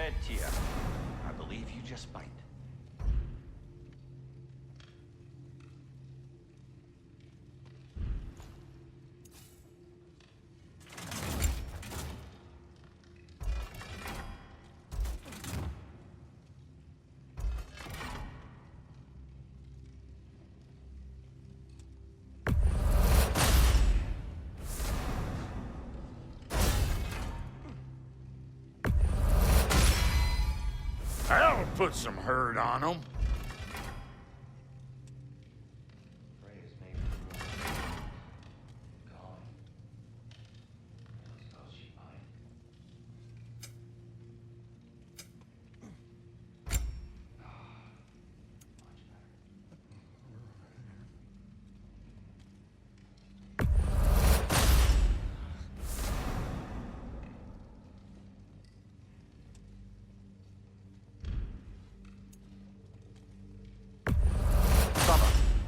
ahead, Tia. I believe you just might. I'll put some hurt on them.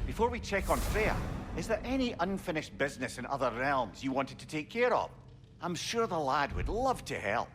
Before we check on Freya, is there any unfinished business in other realms you wanted to take care of? I'm sure the lad would love to help.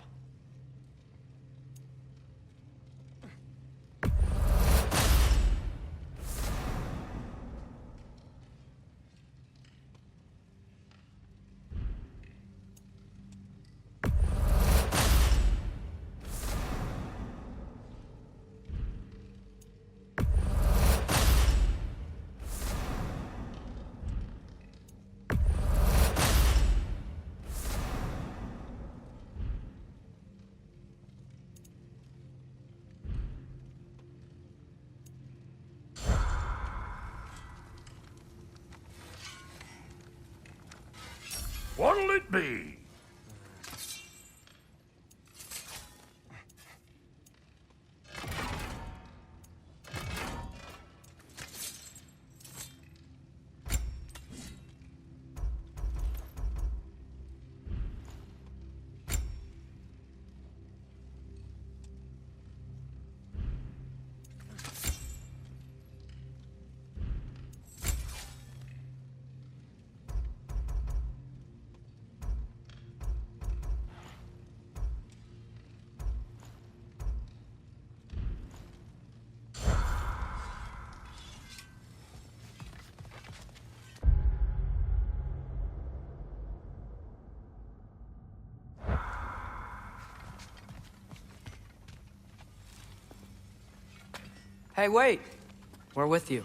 What'll it be? Hey, wait! We're with you.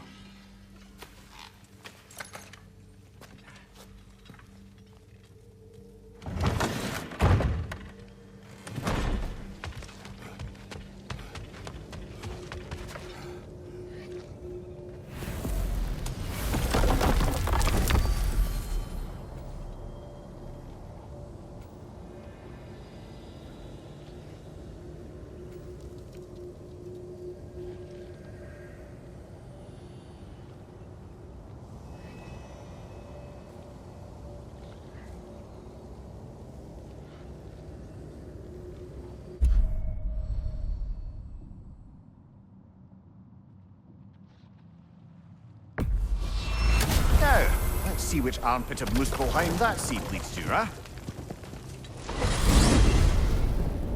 Now, let's see which armpit of Muspelheim that seed leads to, huh?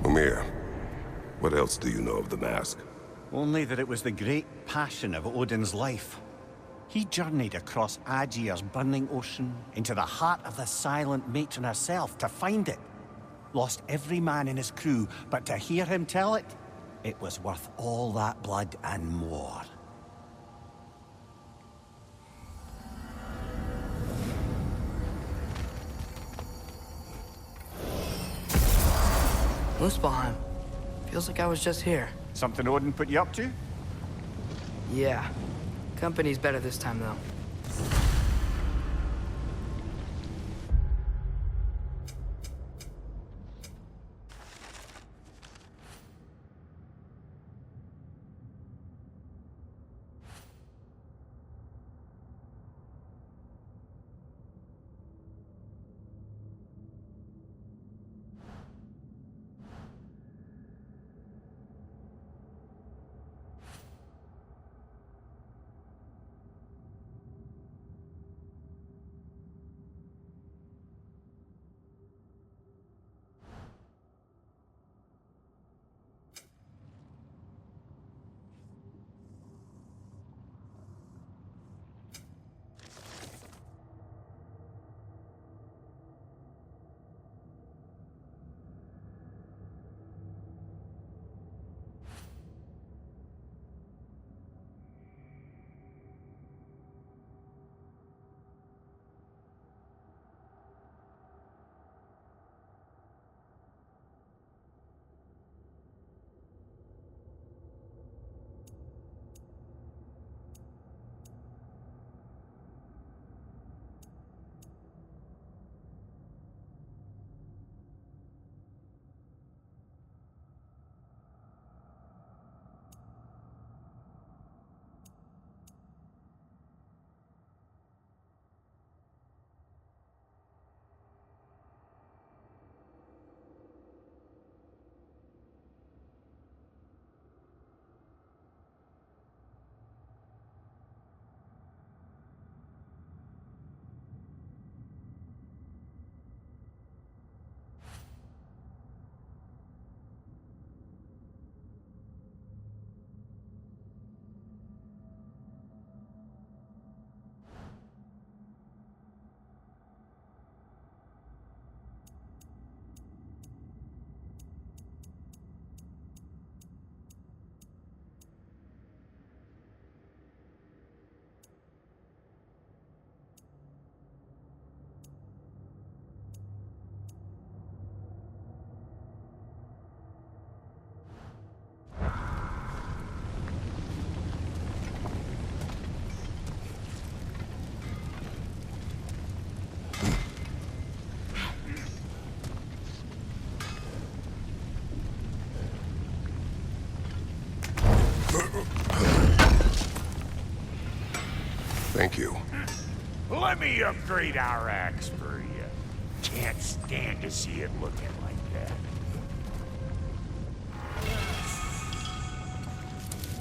Omir, what else do you know of the mask? Only that it was the great passion of Odin's life. He journeyed across Aegir's burning ocean into the heart of the silent matron herself to find it. Lost every man in his crew, but to hear him tell it, it was worth all that blood and more. Muspelheim. Feels like I was just here. Something Odin put you up to? Yeah. Company's better this time, though. Thank you. Let me upgrade our axe for you. Can't stand to see it looking like that.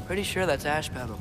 Pretty sure that's ash pebble.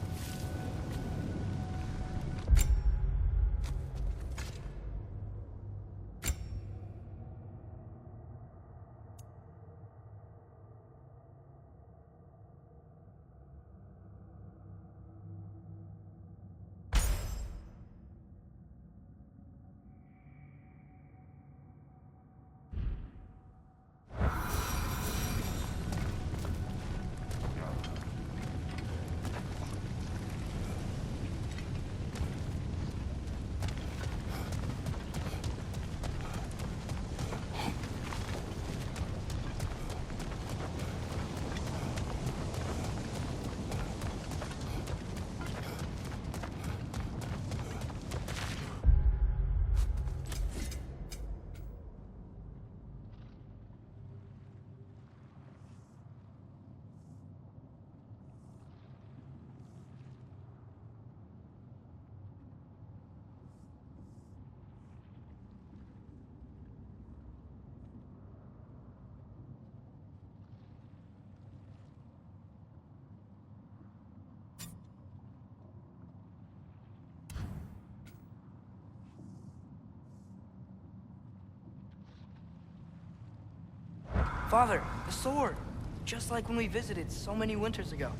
Father, the sword! Just like when we visited so many winters ago.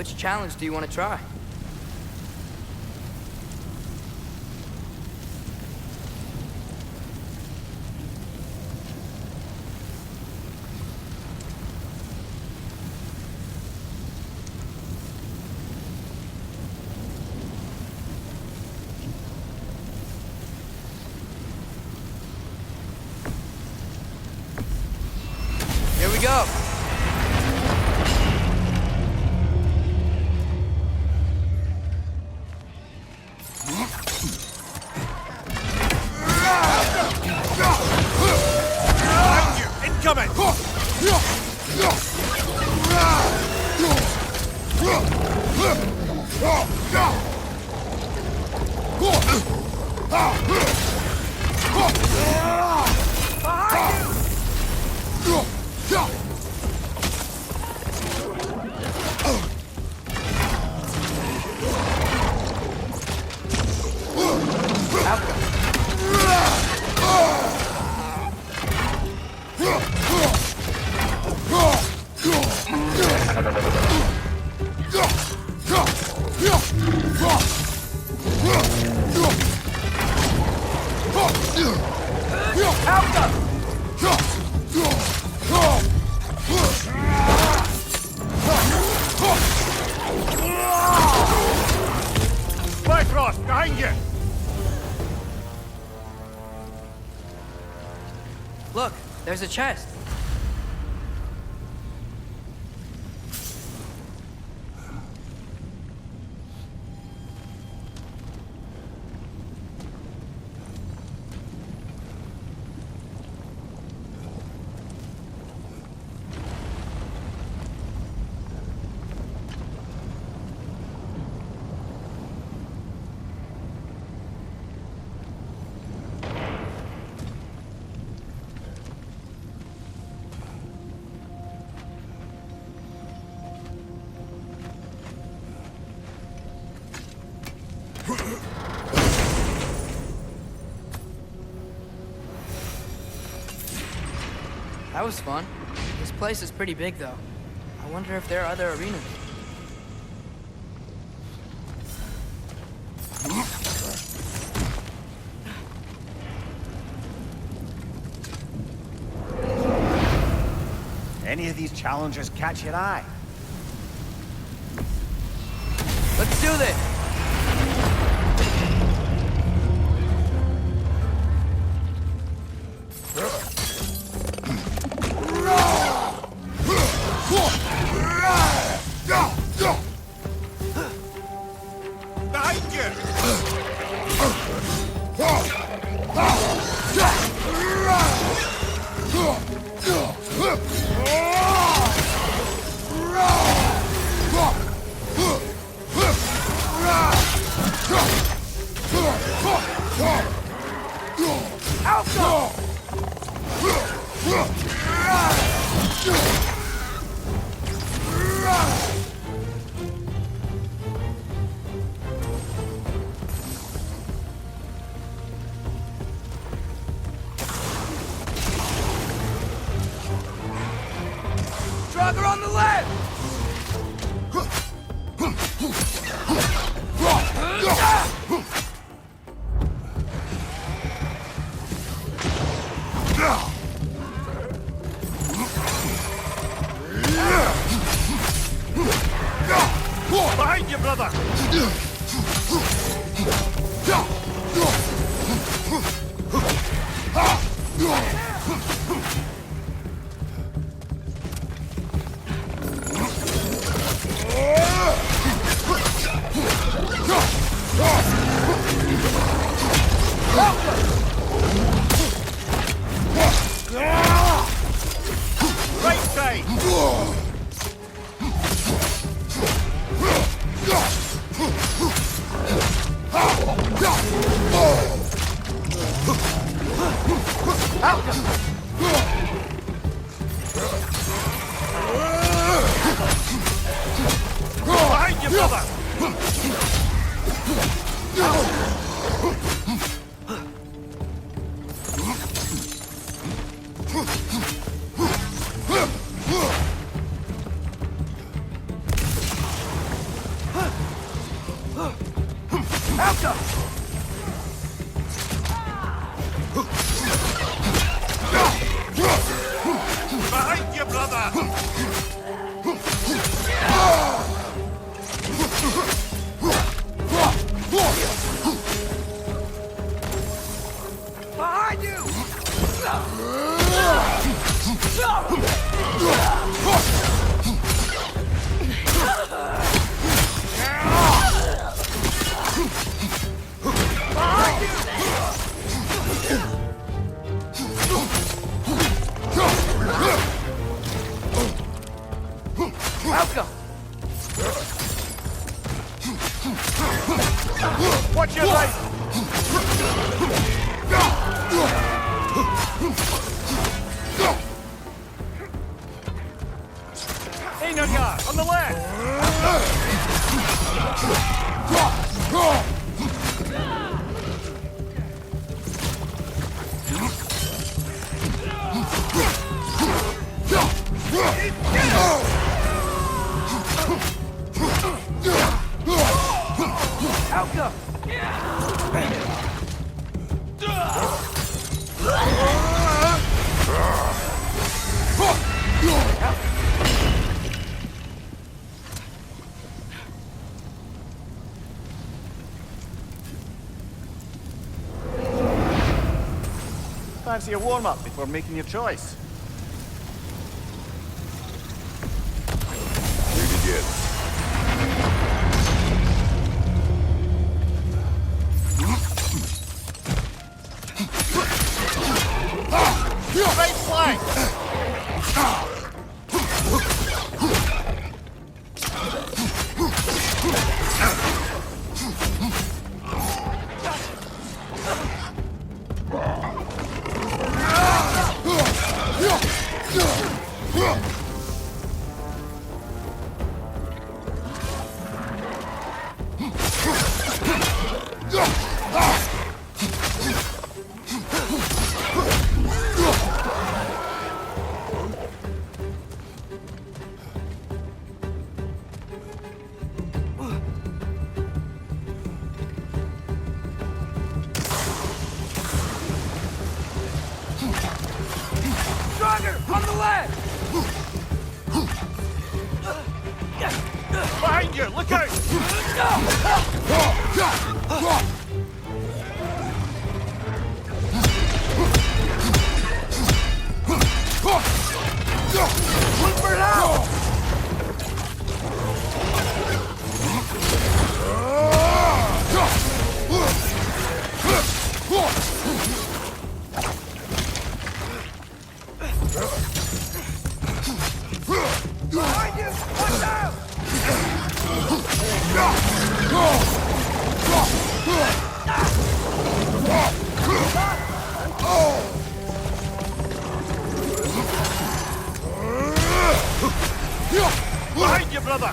Which challenge do you want to try? Here we go. Incoming! Bifrost, behind you! Look, there's a chest. That was fun. This place is pretty big, though. I wonder if there are other arenas. Any of these challenges catch your eye? Let's do this! Behind you! Drugger on the left! Behind you, brother! Right side! Behind you, brother! Behind you, brother! Behind you! Outcome! Watch your right! Hey, Naga, on the left! Outcome! Fancy a warm-up before making your choice? You begin. Right flank! Stronger! On the left! Behind you, look out! Look for it out! Behind you! Watch out! Behind you, brother!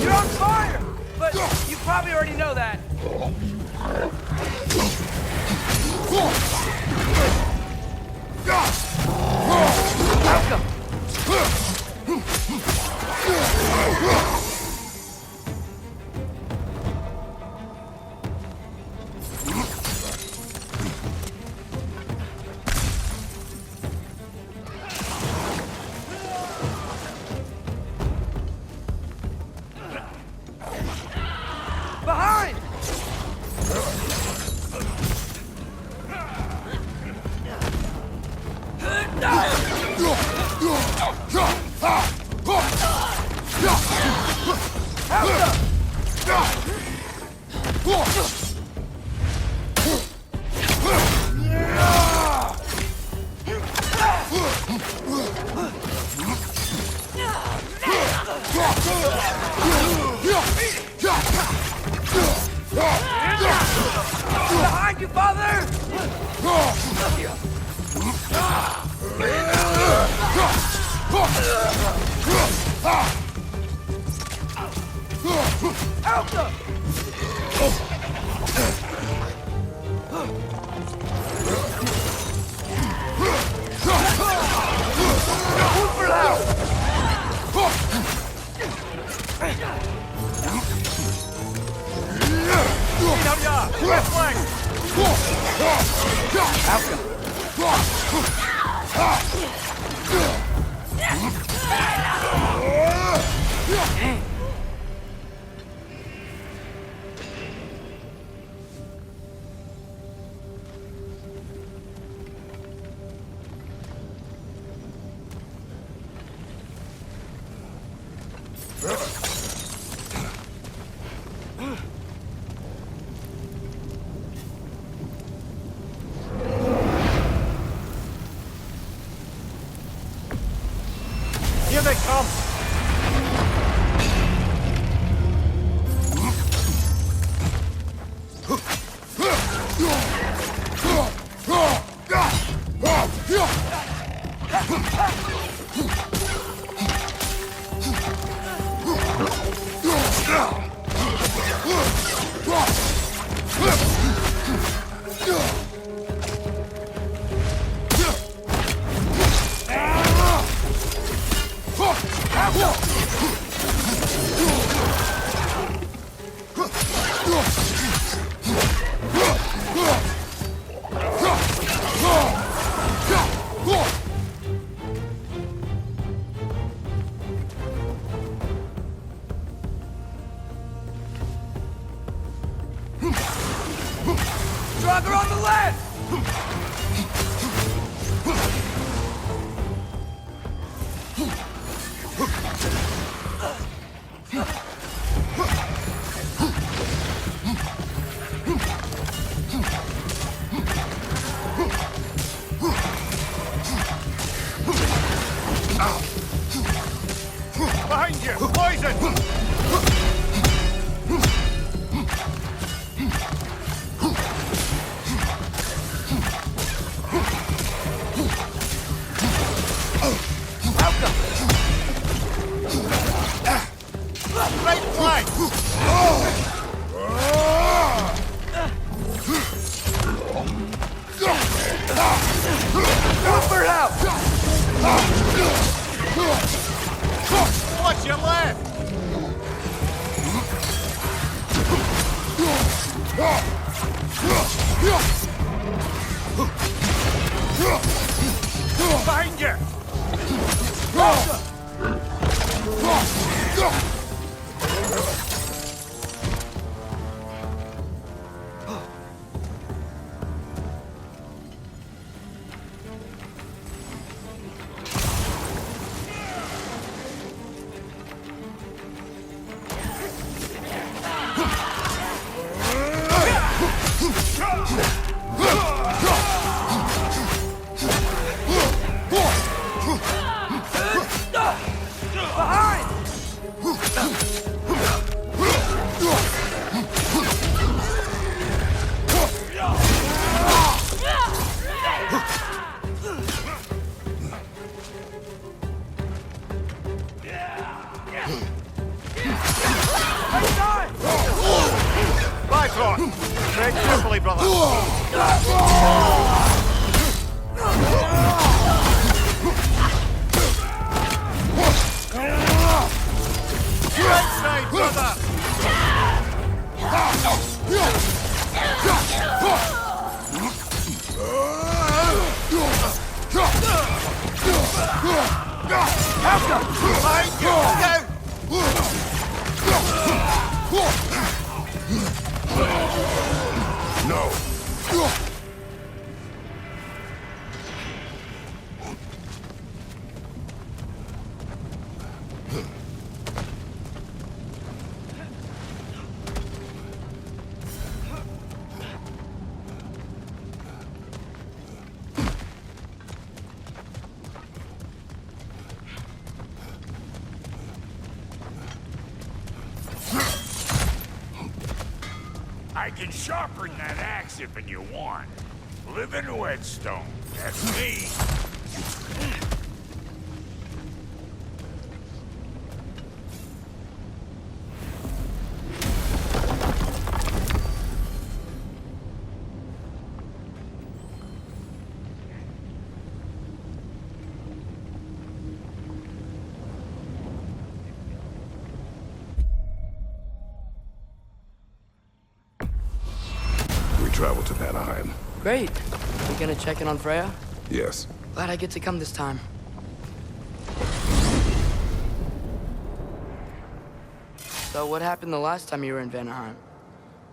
You're on fire! But you probably already know that. Outcome! Behind! Behind you, father! Alpha! Hooper out! Left leg! Here they come! Stronger on the left! Behind you! Poison! Right flank! Cooper out! Watch your left! Behind you! Bifrost! Tread carefully, brother! Right side, brother! Behind you! No! I can sharpen that axe if you want. Living whetstone. That's me. travel to Vanaheim. Great. You gonna check in on Freya? Yes. Glad I get to come this time. So what happened the last time you were in Vanaheim?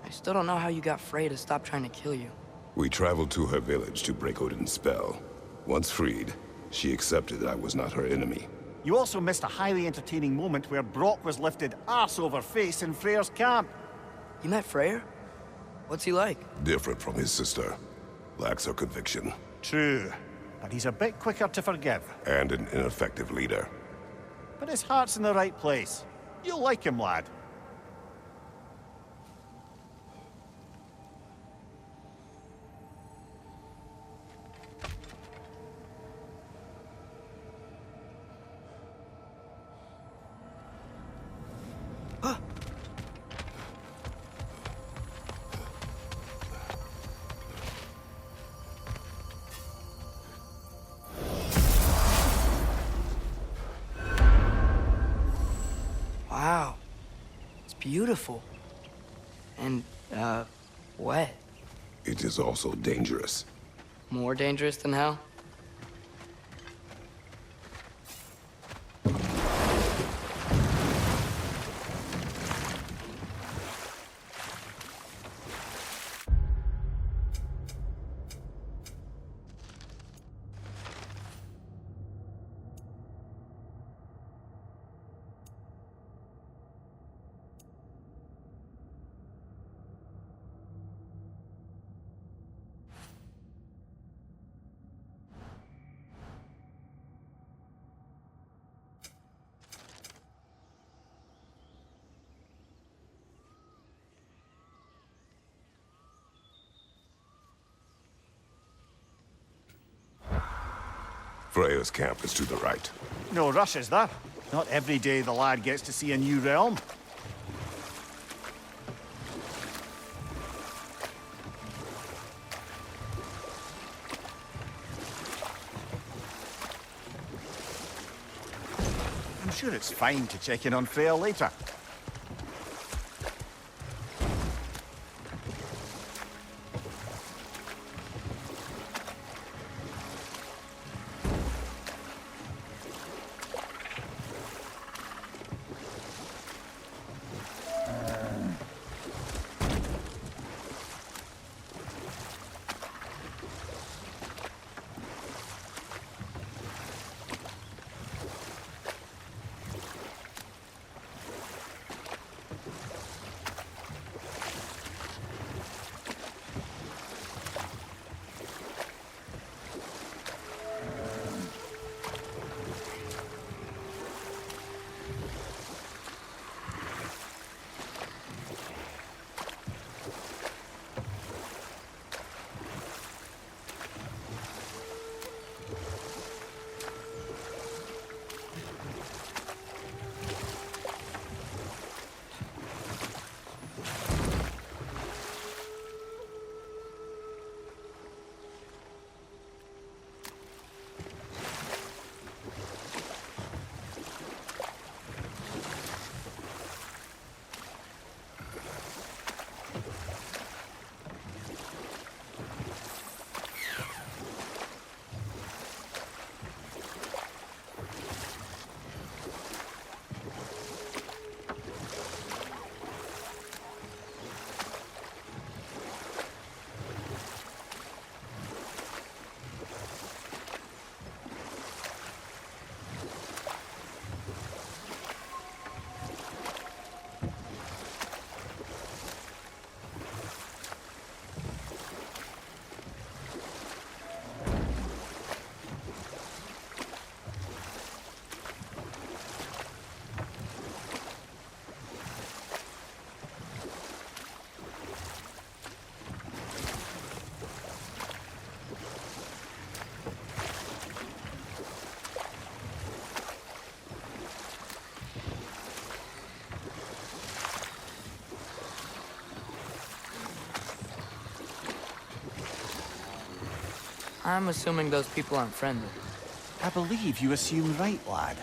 I still don't know how you got Freya to stop trying to kill you. We traveled to her village to break Odin's spell. Once freed, she accepted that I was not her enemy. You also missed a highly entertaining moment where Brock was lifted arse over face in Freyr's camp. You met Freyr? What's he like? Different from his sister. Lacks her conviction. True, but he's a bit quicker to forgive. And an ineffective leader. But his heart's in the right place. You'll like him, lad. Wow. It's beautiful. And, wet. It is also dangerous. More dangerous than hell? Freya's camp is to the right. No rush, is there? Not every day the lad gets to see a new realm. I'm sure it's fine to check in on Freya later. I'm assuming those people aren't friendly. I believe you assume right, lad.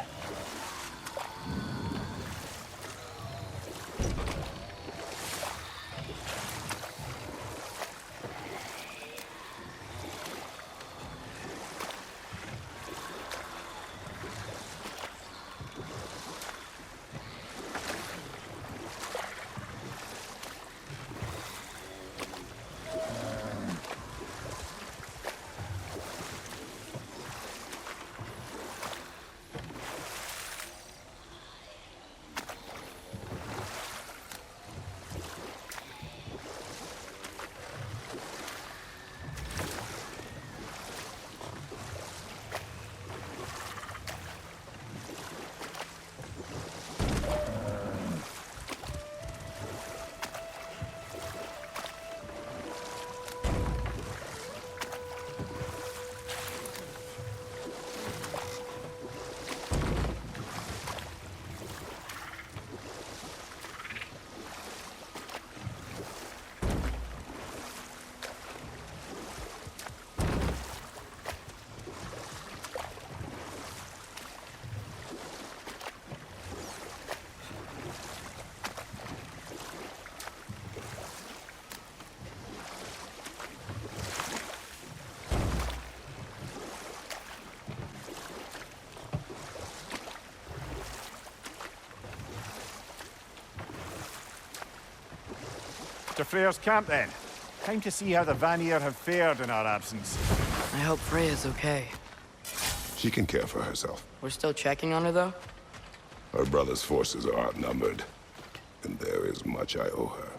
Off to Freyr's camp then. Time to see how the Vanir have fared in our absence. I hope Freya's okay. She can care for herself. We're still checking on her, though? Her brother's forces are outnumbered, and there is much I owe her.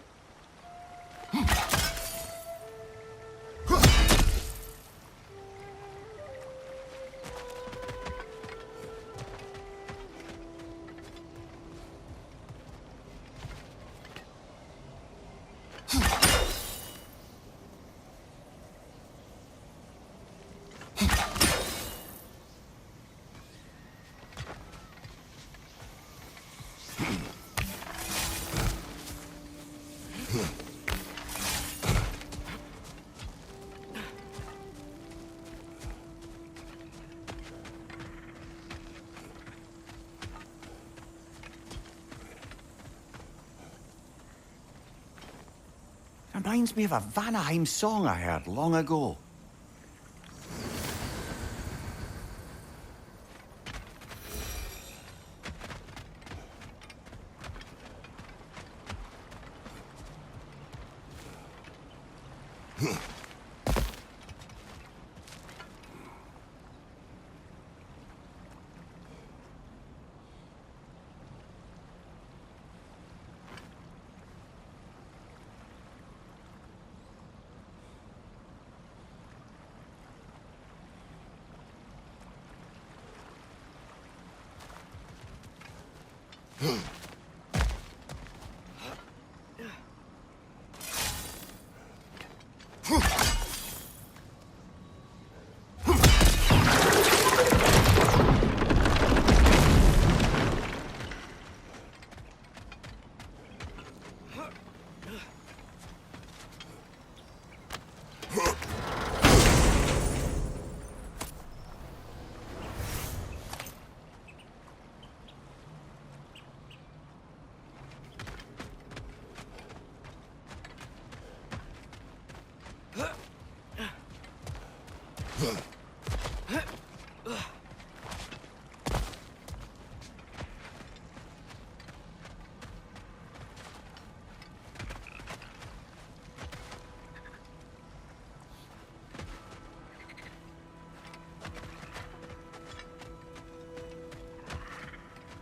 Reminds me of a Vanaheim song I heard long ago.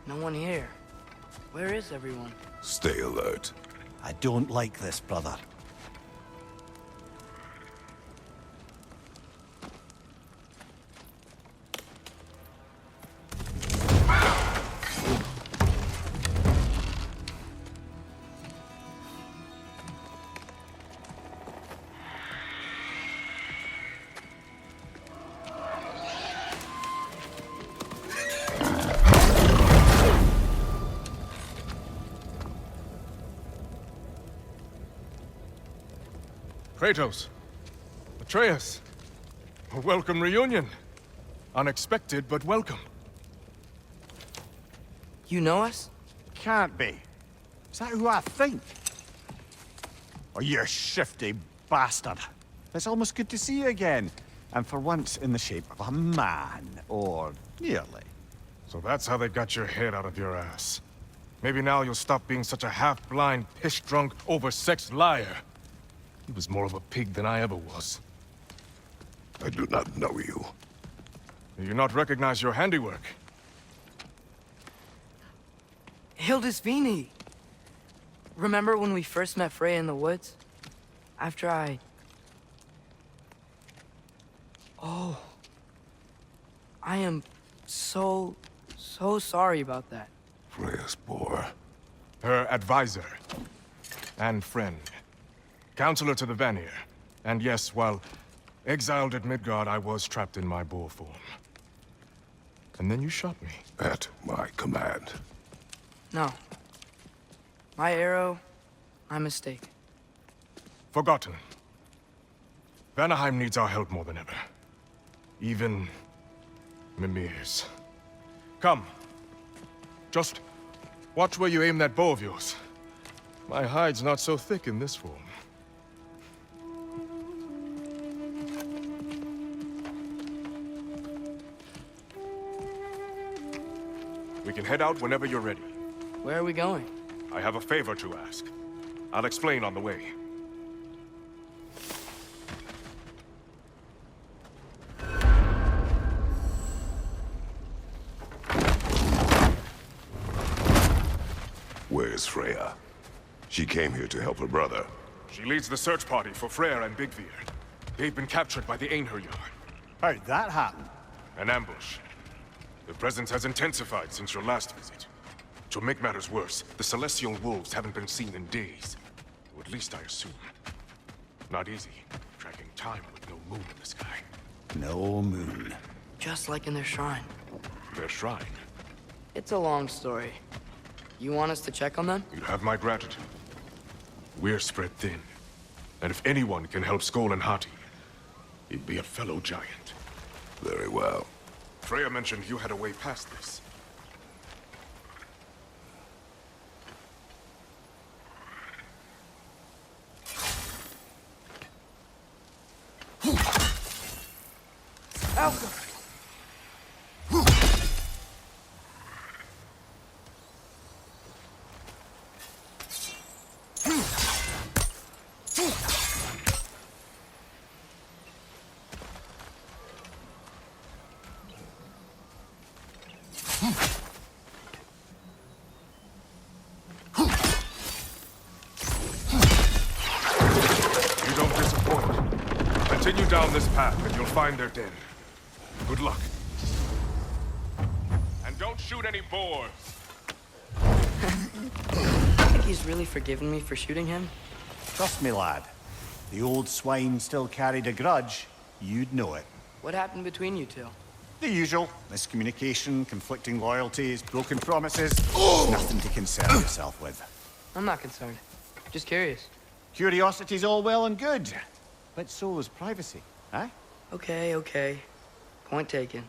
No one here. Where is everyone? Stay alert. I don't like this, brother. Kratos, Atreus, a welcome reunion. Unexpected, but welcome. You know us? Can't be. Is that who I think? Oh, you shifty bastard. It's almost good to see you again. And for once in the shape of a man, or nearly. So that's how they got your head out of your ass. Maybe now you'll stop being such a half-blind, piss-drunk, oversexed liar. He was more of a pig than I ever was. I do not know you. Do you not recognize your handiwork? Hildisvini! Remember when we first met Freya in the woods? After I... Oh. I am so sorry about that. Freya's boar. Her advisor. And friend. Counselor to the Vanir. And yes, while exiled at Midgard, I was trapped in my boar form. And then you shot me. At my command. No. My arrow, my mistake. Forgotten. Vanaheim needs our help more than ever. Even Mimir's. Come. Just watch where you aim that bow of yours. My hide's not so thick in this form. We can head out whenever you're ready. Where are we going? I have a favor to ask. I'll explain on the way. Freya. She came here to help her brother. She leads the search party for Freyr and Bigvir. They've been captured by the Einherjar. How'd that happen? An ambush. The presence has intensified since your last visit. To make matters worse, the Celestial Wolves haven't been seen in days. Or at least I assume. Not easy, tracking time with no moon in the sky. No moon. Just like in their shrine. Their shrine. It's a long story. You want us to check on them? You have my gratitude. We're spread thin. And if anyone can help Skoll and Hati, he'd be a fellow giant. Very well. Freya mentioned you had a way past this. Alpha! You don't disappoint. Continue down this path and you'll find their den. Good luck. And don't shoot any boars. I think he's really forgiven me for shooting him. Trust me, lad. The old swine still carried a grudge. You'd know it. What happened between you two? The usual. Miscommunication, conflicting loyalties, broken promises. Nothing to concern yourself with. I'm not concerned. Just curious. Curiosity's all well and good. But so is privacy, eh? Okay, okay. Point taken.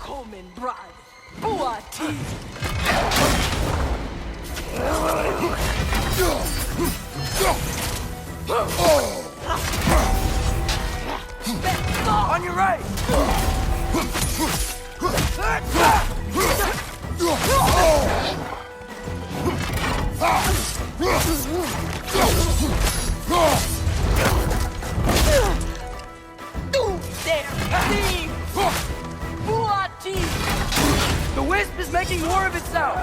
Coleman Bride. Buati. On your right! The Wisp is making more of itself!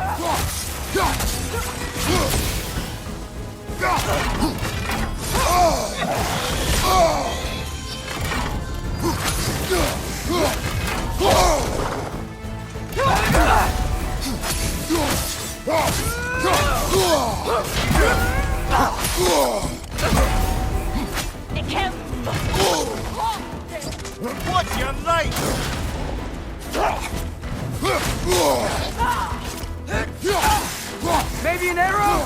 It can't. What's your life? Maybe an arrow?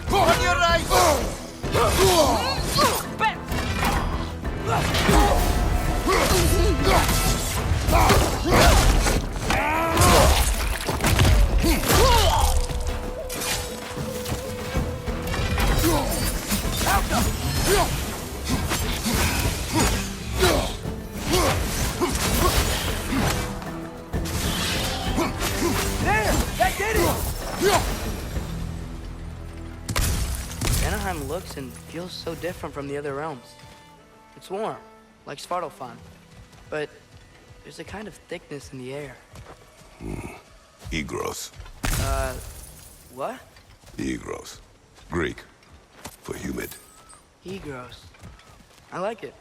On your right! There! That did it! Vanaheim looks and feels so different from the other realms. It's warm, like Svartalfheim, but there's a kind of thickness in the air. Egros. What? Egros. Greek. For humid. Egros. I like it.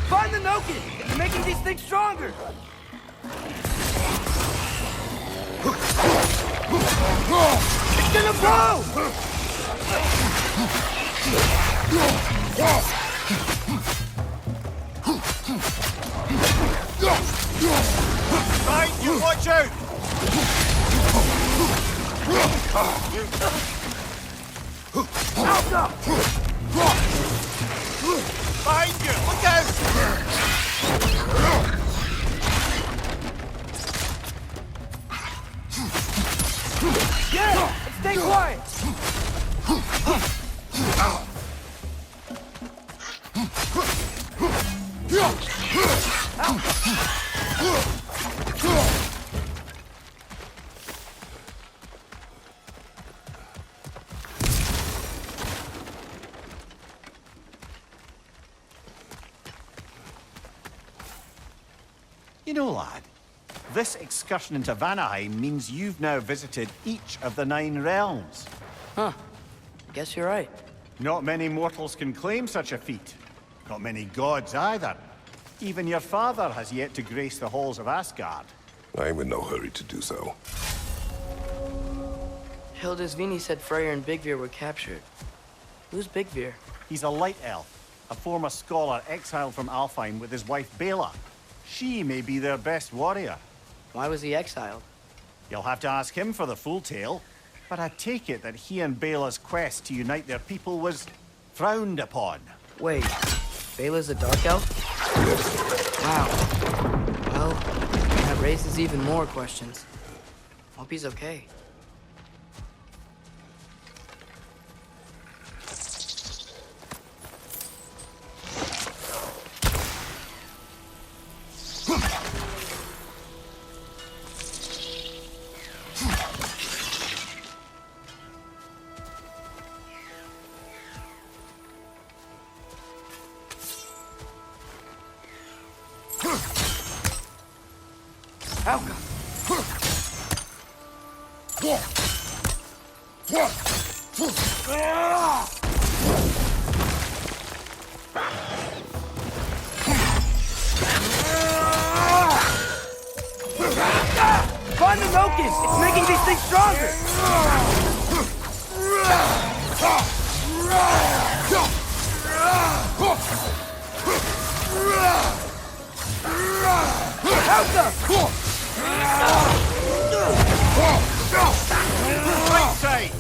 Find the Noken! It's making these things stronger! It's gonna blow! Right, you watch out! Alpha! Behind you! Look out! Yeah! Stay quiet! You know, lad, this excursion into Vanaheim means you've now visited each of the 9 realms. Huh. Guess you're right. Not many mortals can claim such a feat. Not many gods either. Even your father has yet to grace the halls of Asgard. I'm in no hurry to do so. Hildisvini said Freyr and Bigvir were captured. Who's Bigvir? He's a light elf, a former scholar exiled from Alfheim with his wife Bela. She may be their best warrior. Why was he exiled? You'll have to ask him for the full tale, but I take it that he and Bela's quest to unite their people was frowned upon. Wait, Bela's a dark elf? Wow. Well, that raises even more questions. Hope he's okay. Helga! Find the Noken! It's making these things stronger! Helga! Right side!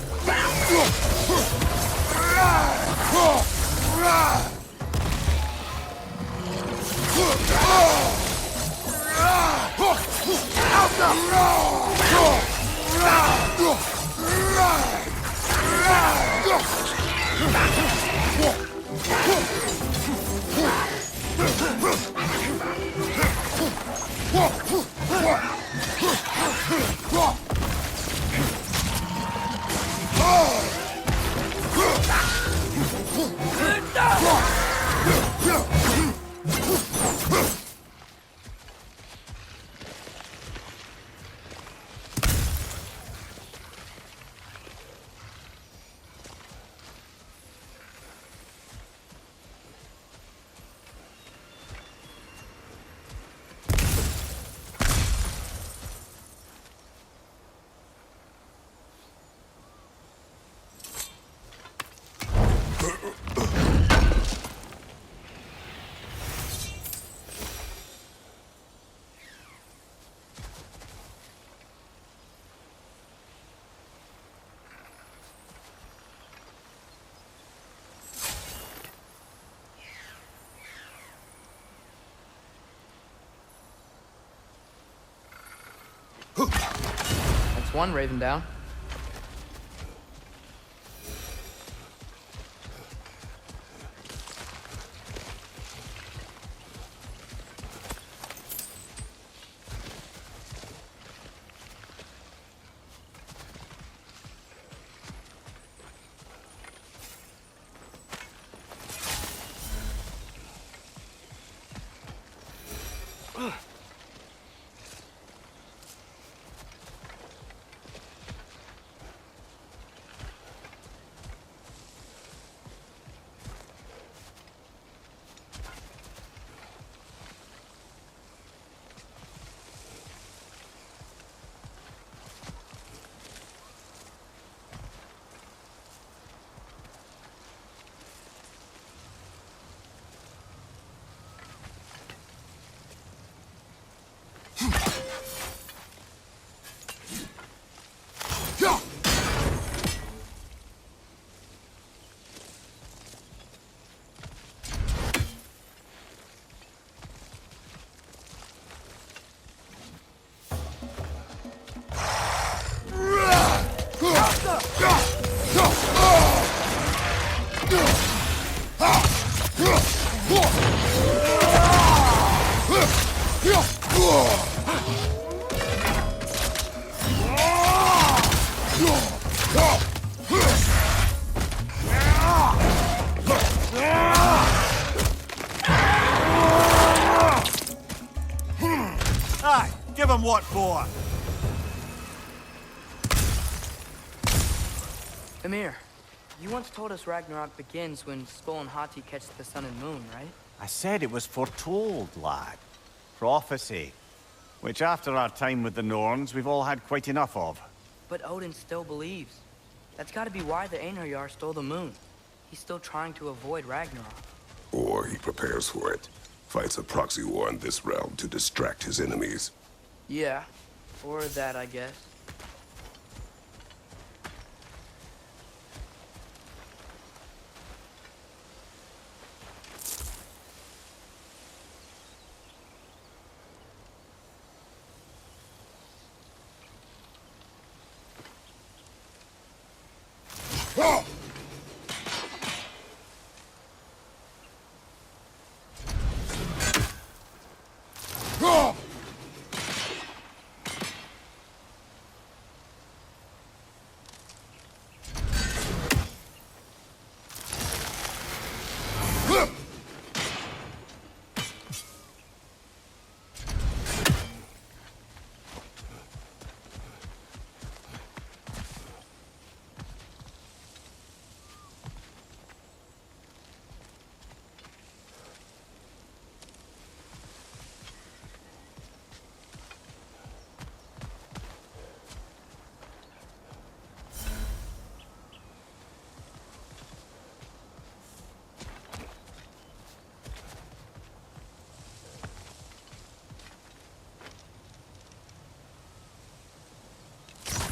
That's one Raven down. Aye, give him what for. Emir, you once told us Ragnarok begins when Skull and Hati catch the sun and moon, right? I said it was foretold, lad. Prophecy. Which after our time with the Norns, we've all had quite enough of. But Odin still believes. That's gotta be why the Einherjar stole the moon. He's still trying to avoid Ragnarok. Or he prepares for it. Fights a proxy war in this realm to distract his enemies. Yeah, or that, I guess.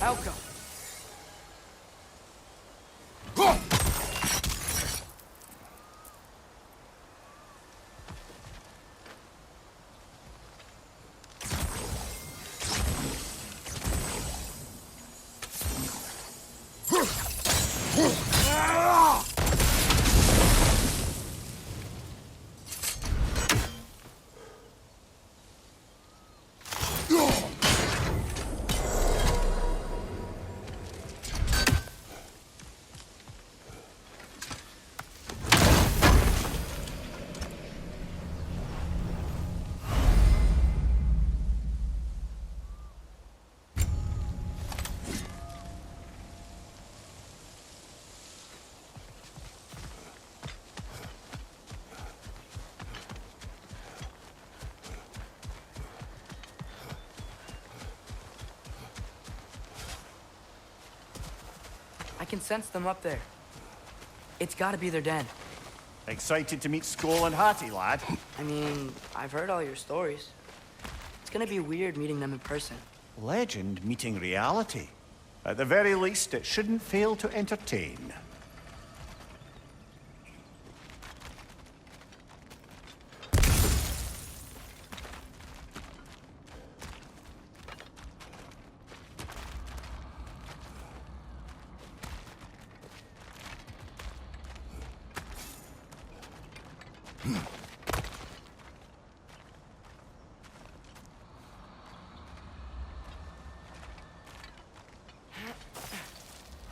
Outcome. I can sense them up there. It's gotta be their den. Excited to meet Skull and Hati, lad? I mean, I've heard all your stories. It's gonna be weird meeting them in person. Legend meeting reality. At the very least, it shouldn't fail to entertain.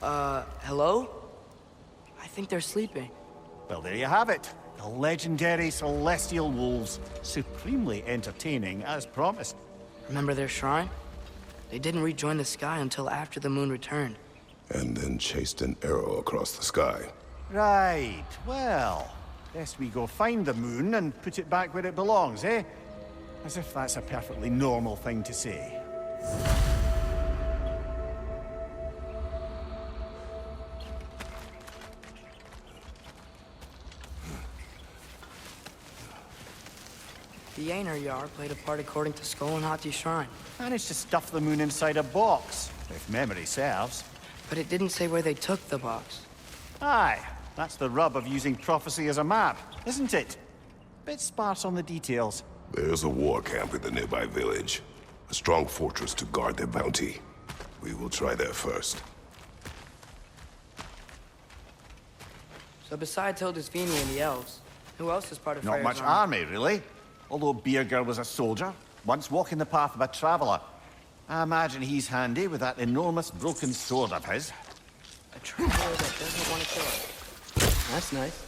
Hello? I think they're sleeping. Well, there you have it. The legendary celestial wolves. Supremely entertaining, as promised. Remember their shrine? They didn't rejoin the sky until after the moon returned. And then chased an arrow across the sky. Right, well, best we go find the moon and put it back where it belongs, eh? As if that's a perfectly normal thing to say. The Aner Yar played a part according to Skull and Hati's shrine. Managed to stuff the moon inside a box, if memory serves. But it didn't say where they took the box. Aye, that's the rub of using prophecy as a map, isn't it? Bit sparse on the details. There's a war camp in the nearby village. A strong fortress to guard their bounty. We will try there first. So besides Hildisvini and the elves, who else is part of Not Freyr's much army, really. Although Birger was a soldier, once walking the path of a traveler. I imagine he's handy with that enormous broken sword of his. A traveler that doesn't want to kill us. That's nice.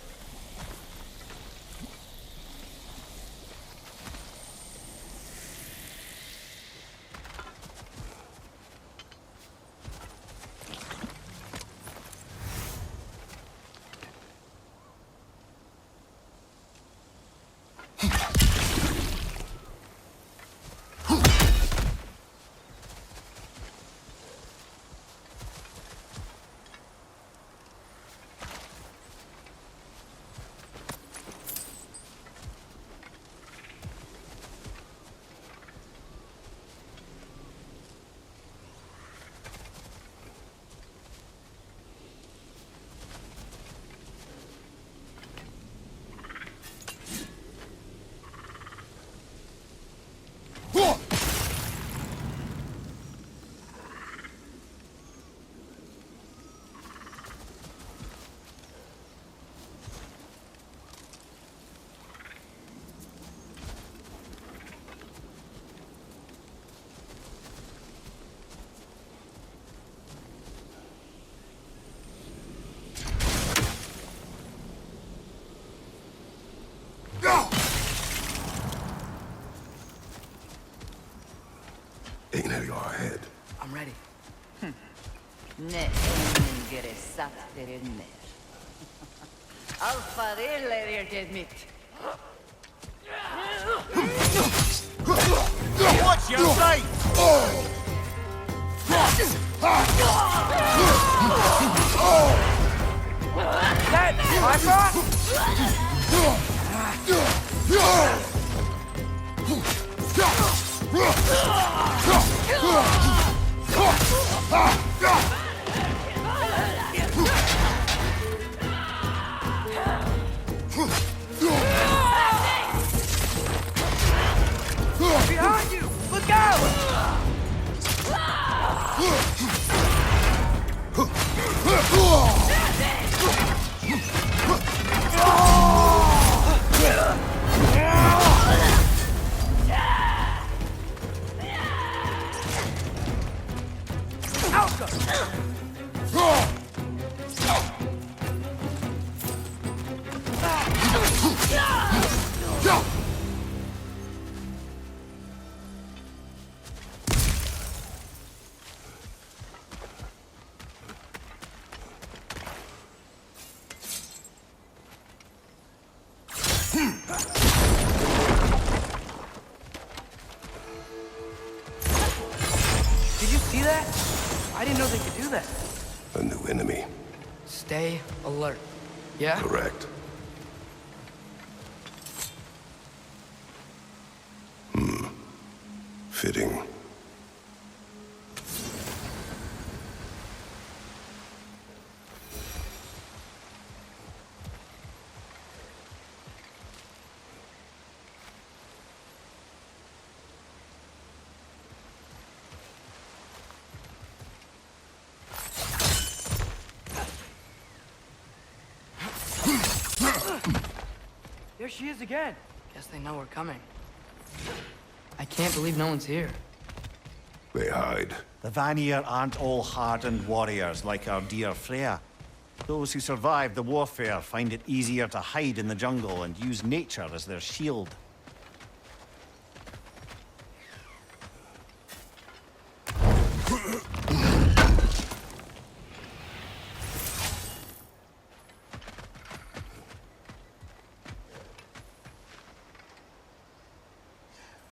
Aner Yar ahead. I'm ready. Ne ingresat derinner. Alfariller mitt. Watch your sight! Behind you! Look out! Did you see that? I didn't know they could do that. A new enemy. Stay alert. Yeah? Correct. Fitting. There she is again. Guess they know we're coming. I can't believe no one's here. They hide. The Vanir aren't all hardened warriors like our dear Freya. Those who survive the warfare find it easier to hide in the jungle and use nature as their shield.